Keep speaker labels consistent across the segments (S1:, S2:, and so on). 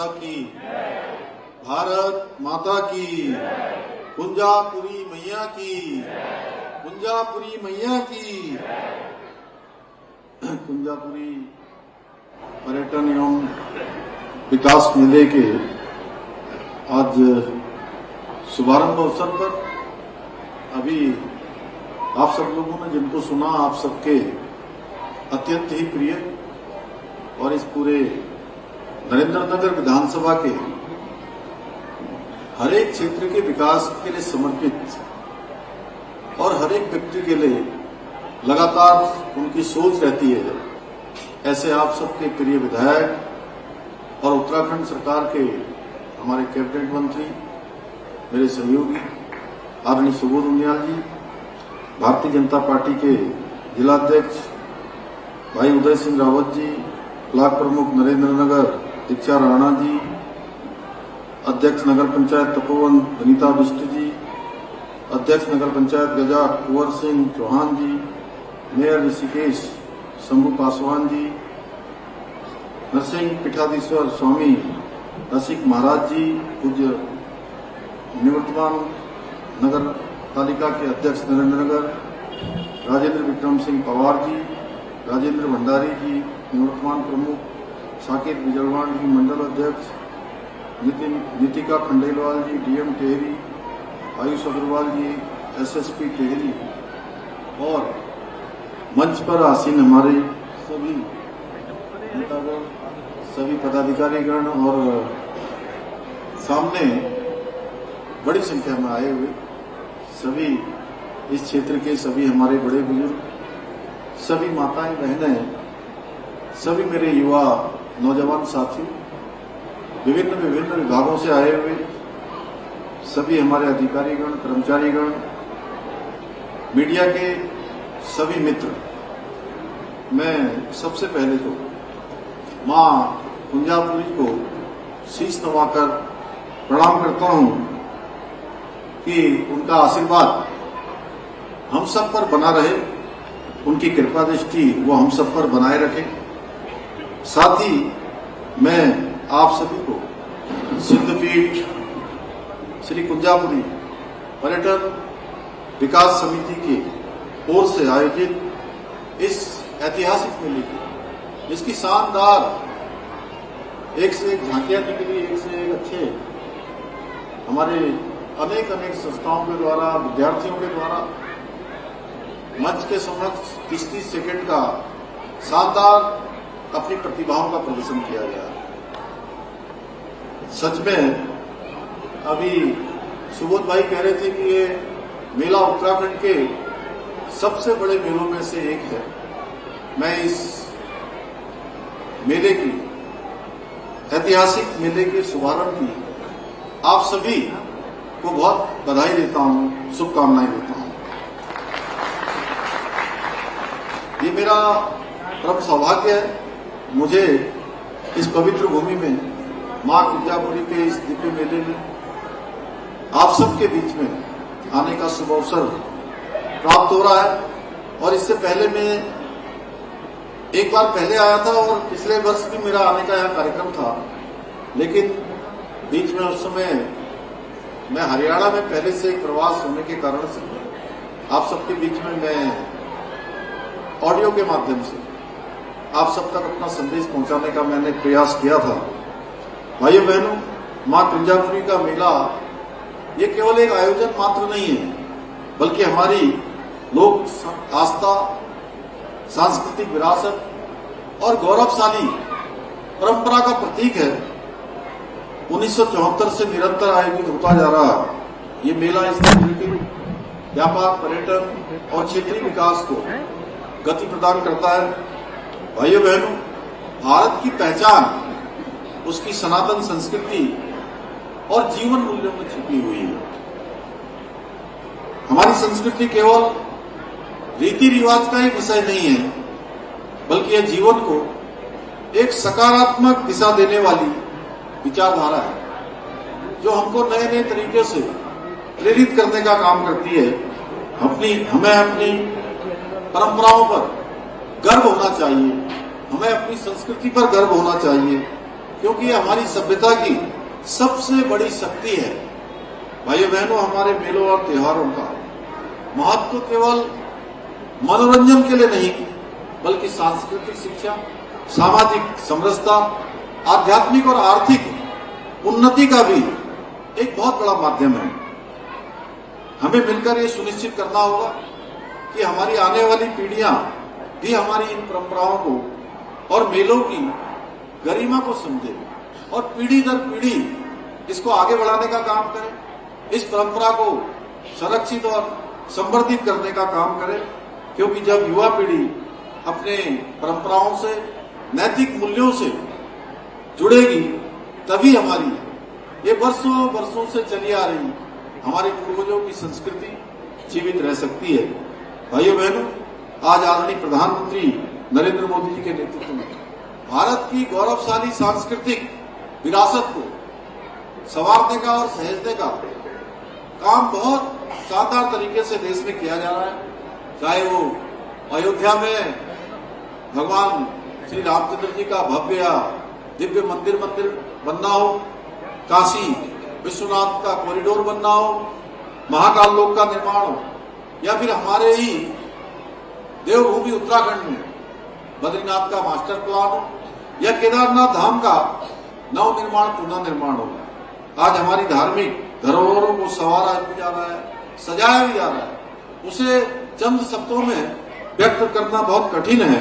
S1: माता की, भारत माता की, कुंजापुरी मैया की, कुंजापुरी मैया की। कुंजापुरी पर्यटन एवं विकास मेले के आज शुभारंभ अवसर पर अभी आप सब लोगों ने जिनको सुना, आप सबके अत्यंत ही प्रिय और इस पूरे नरेंद्रनगर विधानसभा के हर एक क्षेत्र के विकास के लिए समर्पित और हर एक व्यक्ति के लिए लगातार उनकी सोच रहती है, ऐसे आप सबके प्रिय विधायक और उत्तराखंड सरकार के हमारे कैबिनेट मंत्री, मेरे सहयोगी आदरणीय सुबोध उनियाल जी, भारतीय जनता पार्टी के जिलाध्यक्ष भाई उदय सिंह रावत जी, ब्लॉक प्रमुख नरेंद्रनगर दीक्षा राणा जी, अध्यक्ष नगर पंचायत तपोवन वनीता बिष्ट जी, अध्यक्ष नगर पंचायत गजा कुंवर सिंह चौहान जी, मेयर ऋषिकेश शंभू पासवान जी, नरसिंह पीठाधीश्वर स्वामी रसिक महाराज जी, पूज्य निवर्तमान नगर पालिका के अध्यक्ष नरेंद्रनगर राजेंद्र विक्रम सिंह पवार जी, राजेंद्र भंडारी जी, निवर्तमान प्रमुख साकेत बिजलवाण जी, मंडल अध्यक्ष नीतिका खंडेलवाल जी, डीएम टेहरी, आयुष अग्रवाल जी, एसएसपी टेहरी और मंच पर आसीन हमारे सभी नेतागण, सभी पदाधिकारीगण और सामने बड़ी संख्या में आए हुए सभी इस क्षेत्र के सभी हमारे बड़े बुजुर्ग, सभी माताएं बहनें, सभी मेरे युवा नौजवान साथी, विभिन्न विभिन्न विभागों से आए हुए सभी हमारे अधिकारीगण, कर्मचारीगण, मीडिया के सभी मित्र, मैं सबसे पहले तो मां कुंजापुरी को शीश नवाकर प्रणाम करता हूं कि उनका आशीर्वाद हम सब पर बना रहे, उनकी कृपा दृष्टि वो हम सब पर बनाए रखे। साथ ही मैं आप सभी को सिद्धपीठ श्री कुंजापुरी पर्यटन विकास समिति की ओर से आयोजित इस ऐतिहासिक मेले की, इसकी शानदार एक से एक झांकियां निकली, एक से एक अच्छे हमारे अनेक अनेक संस्थाओं के द्वारा, विद्यार्थियों के द्वारा मंच के समक्ष 30-30 सेकंड का शानदार अपनी प्रतिभाओं का प्रदर्शन किया गया। सच में अभी सुबोध भाई कह रहे थे कि ये मेला उत्तराखंड के सबसे बड़े मेलों में से एक है। मैं इस मेले की, ऐतिहासिक मेले के शुभारंभ की आप सभी को बहुत बधाई देता हूं, शुभकामनाएं देता हूं। ये मेरा परम सौभाग्य है, मुझे इस पवित्र भूमि में मां कुंजापुरी के इस दिव्य मेले में आप सबके बीच में आने का शुभ अवसर प्राप्त हो रहा है। और इससे पहले मैं एक बार पहले आया था और पिछले वर्ष भी मेरा आने का यहाँ कार्यक्रम था, लेकिन बीच में उस समय मैं हरियाणा में पहले से एक प्रवास होने के कारण से आप सबके बीच में मैं ऑडियो के माध्यम से आप सब तक अपना संदेश पहुंचाने का मैंने प्रयास किया था। भाइयों बहनों, मां कुंजापुरी का मेला ये केवल एक आयोजन मात्र नहीं है, बल्कि हमारी लोक आस्था, सांस्कृतिक विरासत और गौरवशाली परंपरा का प्रतीक है। 1974 से निरंतर आयोजित होता जा रहा ये मेला इस क्षेत्र के व्यापार, पर्यटन और क्षेत्रीय विकास को गति प्रदान करता है। भाइयों बहनों, भारत की पहचान उसकी सनातन संस्कृति और जीवन मूल्यों में छिपी हुई है। हमारी संस्कृति केवल रीति रिवाज का एक विषय नहीं है, बल्कि यह जीवन को एक सकारात्मक दिशा देने वाली विचारधारा है, जो हमको नए नए तरीके से प्रेरित करने का काम करती है। हमें अपनी परंपराओं पर गर्व होना चाहिए, हमें अपनी संस्कृति पर गर्व होना चाहिए क्योंकि ये हमारी सभ्यता की सबसे बड़ी शक्ति है। भाइयों बहनों, हमारे मेलों और त्योहारों का महत्व केवल मनोरंजन के लिए नहीं, बल्कि सांस्कृतिक शिक्षा, सामाजिक समरसता, आध्यात्मिक और आर्थिक उन्नति का भी एक बहुत बड़ा माध्यम है। हमें मिलकर ये सुनिश्चित करना होगा कि हमारी आने वाली पीढ़ियां भी हमारी इन परंपराओं को और मेलों की गरिमा को समझे और पीढ़ी दर पीढ़ी इसको आगे बढ़ाने का काम करें, इस परंपरा को संरक्षित और संवर्धित करने का काम करें। क्योंकि जब युवा पीढ़ी अपने परंपराओं से, नैतिक मूल्यों से जुड़ेगी, तभी हमारी ये वर्षों वर्षों से चली आ रही हमारे पूर्वजों की संस्कृति जीवित रह सकती है। भाइयों बहनों, आज आदरणीय प्रधानमंत्री नरेंद्र मोदी जी के नेतृत्व में भारत की गौरवशाली सांस्कृतिक विरासत को संवारने का और सहेजने का काम बहुत शानदार तरीके से देश में किया जा रहा है। चाहे वो अयोध्या में भगवान श्री रामचंद्र जी का भव्य दिव्य मंदिर बनना हो, काशी विश्वनाथ का कॉरिडोर बनना हो, महाकाल लोक का निर्माण हो, या फिर हमारे ही देवभूमि उत्तराखंड में बद्रीनाथ का मास्टर प्लान हो, या केदारनाथ धाम का नव निर्माण, पुनः निर्माण हो। आज हमारी धार्मिक धरोहरों को संवारा भी जा रहा है, सजाया भी जा रहा है। उसे चंद शब्दों में व्यक्त करना बहुत कठिन है।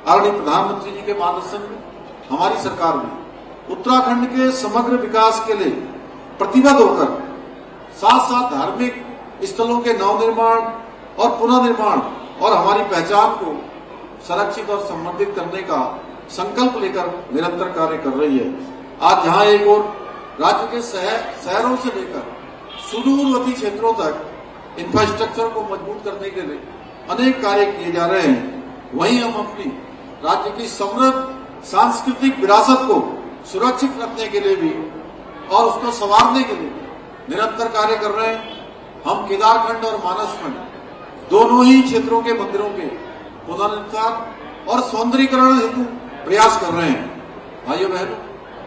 S1: आदरणीय प्रधानमंत्री जी के मार्गदर्शन में हमारी सरकार भी उत्तराखंड के समग्र विकास के लिए प्रतिबद्ध होकर साथ साथ धार्मिक स्थलों के नवनिर्माण और पुनः निर्माण और हमारी पहचान को संरक्षित और संवर्धित करने का संकल्प लेकर निरंतर कार्य कर रही है। आज जहां एक और राज्य के शहरों से लेकर सुदूरवर्ती क्षेत्रों तक इंफ्रास्ट्रक्चर को मजबूत करने के लिए अनेक कार्य किए जा रहे हैं, वहीं हम अपनी राज्य की समृद्ध सांस्कृतिक विरासत को सुरक्षित रखने के लिए भी और उसको संवारने के लिए भी निरंतर कार्य कर रहे हैं। हम केदारखंड और मानसखंड दोनों ही क्षेत्रों के मंदिरों के पुनरुद्धार और सौंदर्यीकरण हेतु प्रयास कर रहे हैं। भाइयों बहनों,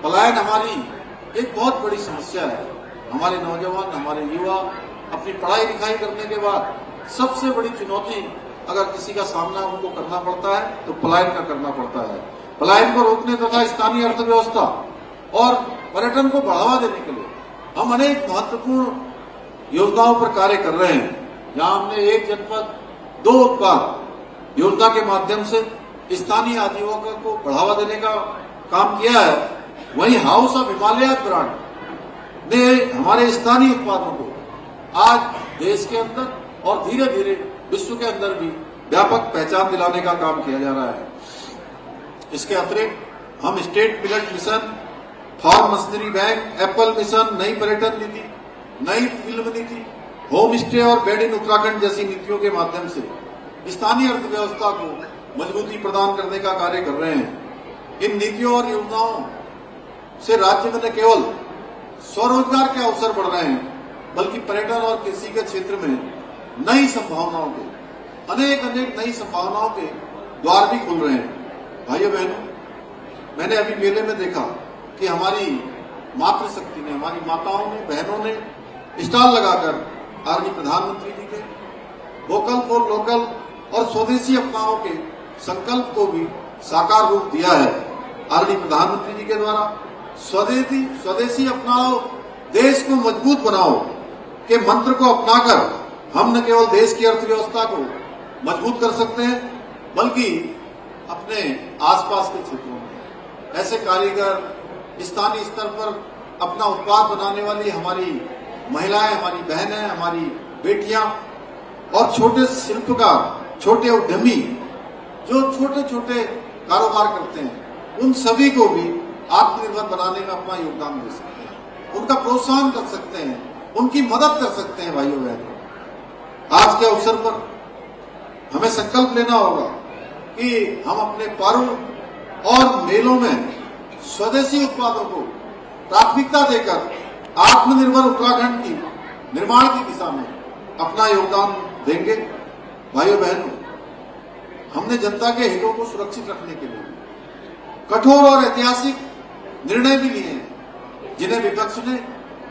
S1: पलायन हमारी एक बहुत बड़ी समस्या है। हमारे नौजवान, हमारे युवा अपनी पढ़ाई लिखाई करने के बाद सबसे बड़ी चुनौती अगर किसी का सामना उनको करना पड़ता है तो पलायन का करना पड़ता है। पलायन को रोकने तथा स्थानीय अर्थव्यवस्था और पर्यटन को बढ़ावा देने के लिए हम अनेक महत्वपूर्ण योजनाओं पर कार्य कर रहे हैं। जहां हमने एक जनपद दो उत्पाद योजना के माध्यम से स्थानीय आजीविका को बढ़ावा देने का काम किया है, वहीं हाउस ऑफ हिमालय ब्रांड ने हमारे स्थानीय उत्पादों को आज देश के अंदर और धीरे धीरे विश्व के अंदर भी व्यापक पहचान दिलाने का काम किया जा रहा है। इसके अतिरिक्त हम state millet mission, farm machinery bank, apple mission, नई पर्यटन नीति, नई फिल्म नीति, होम स्टे और बेड इन उत्तराखंड जैसी नीतियों के माध्यम से स्थानीय अर्थव्यवस्था को मजबूती प्रदान करने का कार्य कर रहे हैं। इन नीतियों और योजनाओं से राज्य में न केवल स्वरोजगार के अवसर बढ़ रहे हैं, बल्कि पर्यटन और कृषि के क्षेत्र में नई संभावनाओं के अनेक नई संभावनाओं के द्वार भी खुल रहे हैं। भाइयों बहनों, मैंने अभी मेले में देखा कि हमारी मातृशक्ति ने, हमारी माताओं ने, बहनों ने स्टॉल लगाकर आदरणीय प्रधानमंत्री जी के वोकल फॉर लोकल और स्वदेशी अपनाओ के संकल्प को भी साकार रूप दिया है। आदरणीय प्रधानमंत्री जी के द्वारा स्वदेशी अपनाओ, देश को मजबूत बनाओ के मंत्र को अपनाकर हम न केवल देश की अर्थव्यवस्था को मजबूत कर सकते हैं, बल्कि अपने आसपास के क्षेत्रों में ऐसे कारीगर, स्थानीय स्तर पर अपना उत्पाद बनाने वाली हमारी महिलाएं, हमारी बहनें, हमारी बेटियां और छोटे शिल्पकार, छोटे उद्यमी जो छोटे छोटे कारोबार करते हैं, उन सभी को भी आत्मनिर्भर बनाने में अपना योगदान दे सकते हैं, उनका प्रोत्साहन कर सकते हैं, उनकी मदद कर सकते हैं। भाइयों बहनों, आज के अवसर पर हमें संकल्प लेना होगा कि हम अपने पर्व और मेलों में स्वदेशी उत्पादों को प्राथमिकता देकर आत्मनिर्भर उत्तराखंड की निर्माण की दिशा में अपना योगदान देंगे। भाइयों बहनों, हमने जनता के हितों को सुरक्षित रखने के लिए कठोर और ऐतिहासिक निर्णय भी लिए हैं जिन्हें विपक्ष ने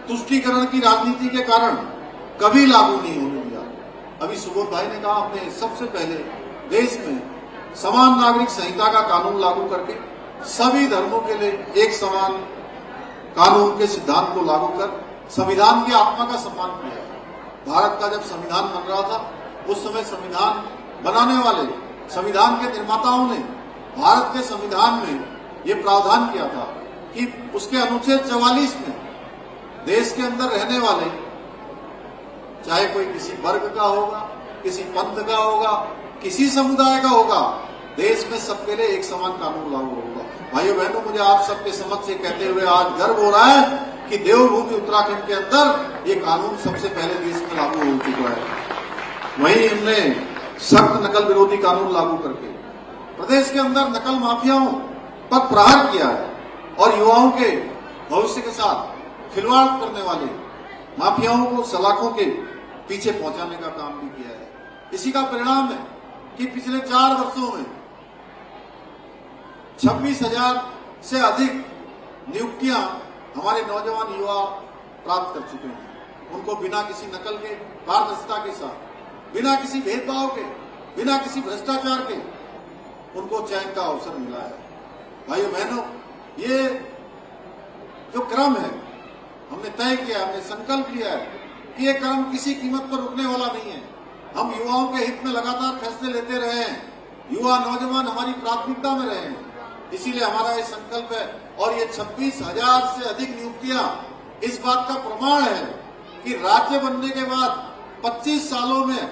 S1: तुष्टीकरण की राजनीति के कारण कभी लागू नहीं होने दिया। अभी सुबोध भाई ने कहा, हमने सबसे पहले देश में समान नागरिक संहिता का कानून लागू करके सभी धर्मों के लिए एक समान कानून के सिद्धांत को लागू कर संविधान की आत्मा का सम्मान किया है। भारत का जब संविधान बन रहा था, उस समय संविधान बनाने वाले, संविधान के निर्माताओं ने भारत के संविधान में ये प्रावधान किया था कि उसके अनुच्छेद 44 में देश के अंदर रहने वाले, चाहे कोई किसी वर्ग का होगा, किसी पंथ का होगा, किसी समुदाय का होगा, देश में सबके लिए एक समान कानून लागू होगा। भाइयों बहनों, मुझे आप सबके समक्ष ये कहते हुए आज गर्व हो रहा है कि देवभूमि उत्तराखंड के अंदर ये कानून सबसे पहले देश में लागू हो चुका है। वहीं हमने सख्त नकल विरोधी कानून लागू करके प्रदेश के अंदर नकल माफियाओं पर प्रहार किया है और युवाओं के भविष्य के साथ खिलवाड़ करने वाले माफियाओं को सलाखों के पीछे पहुंचाने का काम भी किया है। इसी का परिणाम है कि पिछले 4 वर्षों में 26,000 से अधिक नियुक्तियां हमारे नौजवान युवा प्राप्त कर चुके हैं। उनको बिना किसी नकल के, पारदर्शिता के साथ, बिना किसी भेदभाव के, बिना किसी भ्रष्टाचार के उनको चयन का अवसर मिला है। भाइयों बहनों, ये जो क्रम है हमने तय किया, हमने संकल्प लिया है कि ये क्रम किसी कीमत पर रुकने वाला नहीं है। हम युवाओं के हित में लगातार फैसले लेते रहे हैं। युवा नौजवान हमारी प्राथमिकता में रहे हैं, इसीलिए हमारा ये संकल्प है। और ये 26,000 से अधिक नियुक्तियां इस बात का प्रमाण है कि राज्य बनने के बाद 25 सालों में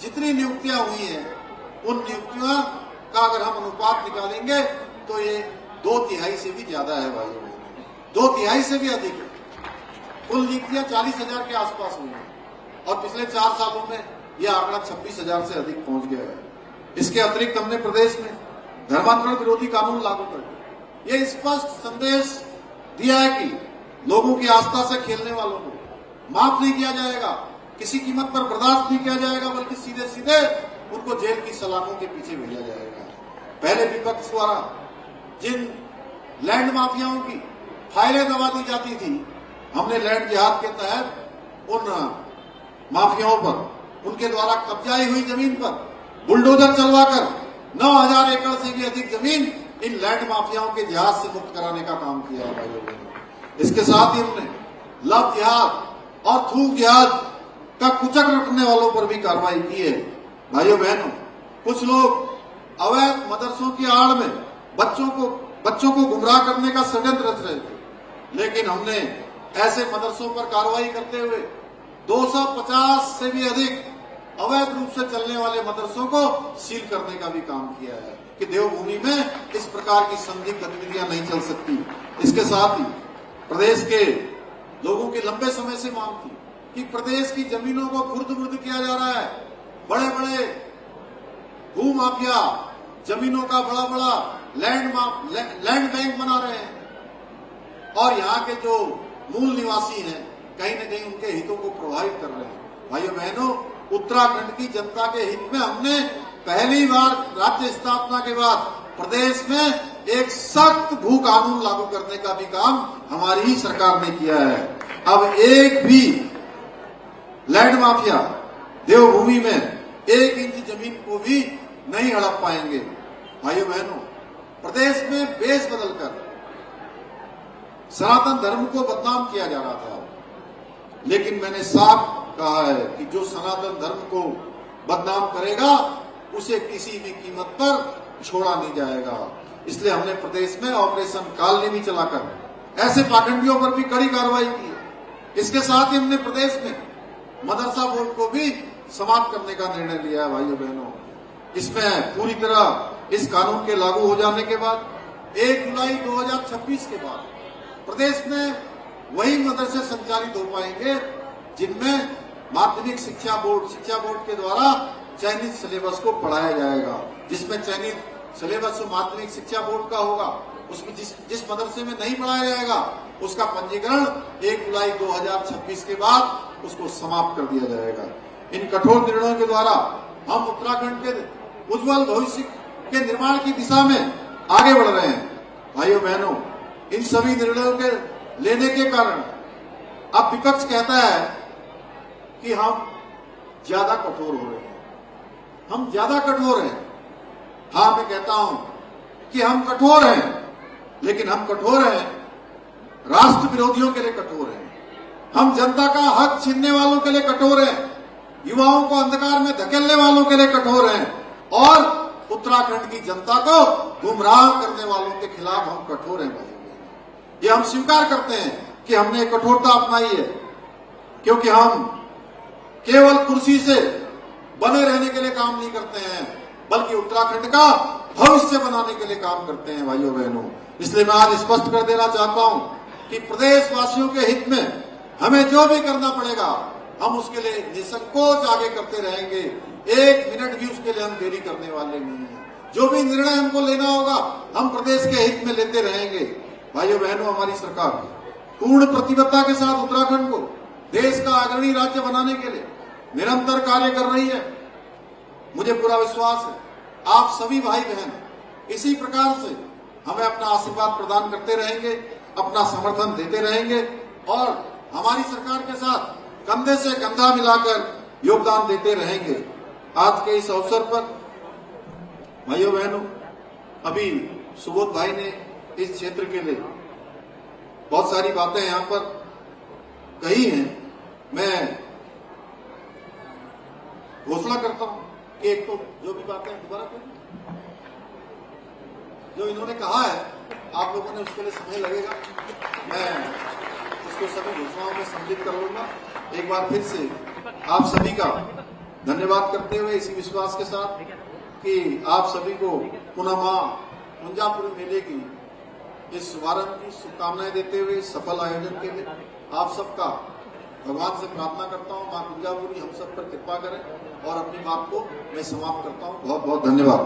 S1: जितनी नियुक्तियां हुई हैं, उन नियुक्तियों का अगर हम अनुपात निकालेंगे तो ये 2/3 से भी ज्यादा है। भाइयों, 2/3 से भी अधिक है। कुल नियुक्तियां 40,000 के आसपास हुई हैं और पिछले 4 सालों में यह आंकड़ा 26,000 से अधिक पहुंच गया है। इसके अतिरिक्त हमने प्रदेश में धर्मांतरण विरोधी कानून लागू कर दिया। यह स्पष्ट संदेश दिया है कि लोगों की आस्था से खेलने वालों को माफ नहीं किया जाएगा, किसी कीमत पर बर्दाश्त नहीं किया जाएगा, बल्कि सीधे सीधे उनको जेल की सलाखों के पीछे भेजा जाएगा। पहले विपक्ष द्वारा जिन लैंड माफियाओं की फाइलें दबा दी जाती थी, हमने लैंड जिहाद के तहत उन माफियाओं पर, उनके द्वारा कब्जाई हुई जमीन पर बुलडोजर चलवाकर 9,000 एकड़ से भी अधिक जमीन इन लैंड माफियाओं के जिहाद से मुक्त कराने का काम किया है। भाइयों बहनों, इसके साथ ही हमने लव जिहाद और थूक जिहाद का कुचक रखने वालों पर भी कार्रवाई की है। भाइयों बहनों, कुछ लोग अवैध मदरसों की आड़ में बच्चों को गुमराह करने का षड्यंत्र रच रहे थे, लेकिन हमने ऐसे मदरसों पर कार्रवाई करते हुए 250 से भी अधिक अवैध रूप से चलने वाले मदरसों को सील करने का भी काम किया है कि देवभूमि में इस प्रकार की संदिग्ध गतिविधियां नहीं चल सकती। इसके साथ ही प्रदेश के लोगों की लंबे समय से मांग थी कि प्रदेश की जमीनों को खुर्द-बुर्द किया जा रहा है। बड़े बड़े भू माफिया जमीनों का बड़ा लैंड बैंक बना रहे हैं और यहाँ के जो मूल निवासी हैं कहीं न कहीं उनके हितों को प्रभावित कर रहे हैं। भाइयों बहनों, उत्तराखंड की जनता के हित में हमने पहली बार राज्य स्थापना के बाद प्रदेश में एक सख्त भू कानून लागू करने का भी काम हमारी ही सरकार ने किया है। अब एक भी लैंड माफिया देवभूमि में 1 इंच जमीन को भी नहीं हड़प पाएंगे। भाइयों बहनों, प्रदेश में बेस बदलकर सनातन धर्म को बदनाम किया जा रहा था, लेकिन मैंने साफ कहा है कि जो सनातन धर्म को बदनाम करेगा उसे किसी भी कीमत पर छोड़ा नहीं जाएगा। इसलिए हमने प्रदेश में ऑपरेशन कालनेमी चलाकर ऐसे पाखंडियों पर भी कड़ी कार्रवाई की है। इसके साथ ही हमने प्रदेश में मदरसा बोर्ड को भी समाप्त करने का निर्णय लिया है। भाइयों बहनों, इसमें पूरी तरह इस कानून के लागू हो जाने के बाद 1 जुलाई 2026 के बाद प्रदेश में वही मदरसे संचालित हो पाएंगे जिनमें माध्यमिक शिक्षा बोर्ड के द्वारा चयनित सिलेबस को पढ़ाया जाएगा। जिसमें चयनित सिलेबस माध्यमिक शिक्षा बोर्ड का होगा, उसमें जिस मदरसे में नहीं पढ़ाया जाएगा उसका पंजीकरण 1 जुलाई 2026 के बाद उसको समाप्त कर दिया जाएगा। इन कठोर निर्णयों के द्वारा हम उत्तराखंड के उज्जवल भविष्य के निर्माण की दिशा में आगे बढ़ रहे हैं। भाइयों बहनों, इन सभी निर्णयों के लेने के कारण अब विपक्ष कहता है कि हम ज्यादा कठोर हो रहे हैं, हम ज्यादा कठोर हैं। हाँ, मैं कहता हूं कि हम कठोर हैं, लेकिन हम कठोर हैं राष्ट्र विरोधियों के लिए कठोर हैं, हम जनता का हक छीनने वालों के लिए कठोर हैं, युवाओं को अंधकार में धकेलने वालों के लिए कठोर हैं और उत्तराखंड की जनता को गुमराह करने वालों के खिलाफ हम कठोर हैं भाई। ये हम स्वीकार करते हैं कि हमने कठोरता अपनाई है, क्योंकि हम केवल कुर्सी से बने रहने के लिए काम नहीं करते हैं, बल्कि उत्तराखंड का भविष्य बनाने के लिए काम करते हैं भाइयों बहनों। इसलिए मैं आज स्पष्ट कर देना चाहता हूं कि प्रदेशवासियों के हित में हमें जो भी करना पड़ेगा हम उसके लिए निसंकोच आगे करते रहेंगे। एक मिनट भी उसके लिए हम देरी करने वाले नहीं हैं। जो भी निर्णय हमको लेना होगा हम प्रदेश के हित में लेते रहेंगे। भाइयों बहनों, हमारी सरकार पूर्ण प्रतिबद्धता के साथ उत्तराखंड को देश का अग्रणी राज्य बनाने के लिए निरंतर कार्य कर रही है। मुझे पूरा विश्वास है आप सभी भाई बहन इसी प्रकार से हमें अपना आशीर्वाद प्रदान करते रहेंगे, अपना समर्थन देते रहेंगे और हमारी सरकार के साथ कंधे से कंधा मिलाकर योगदान देते रहेंगे। आज के इस अवसर पर भाइयों बहनों, अभी सुबोध भाई ने इस क्षेत्र के लिए बहुत सारी बातें यहां पर कही हैं। मैं घोषणा करता हूं कि एक तो जो भी बातें दोबारा करें, जो इन्होंने कहा है आप लोगों ने उसके लिए समय लगेगा, मैं उसको सभी घोषणाओं में सम्मिलित कर लूंगा। एक बार फिर से आप सभी का धन्यवाद करते हुए इसी विश्वास के साथ कि आप सभी को पुनः मां कुंजापुरी मेले की इस शुभारंभ की शुभकामनाएं देते हुए सफल आयोजन के लिए आप सबका भगवान से प्रार्थना करता हूं, मां कुंजापुरी हम सब पर कृपा करें और अपनी बात को मैं समाप्त करता हूं। बहुत बहुत धन्यवाद।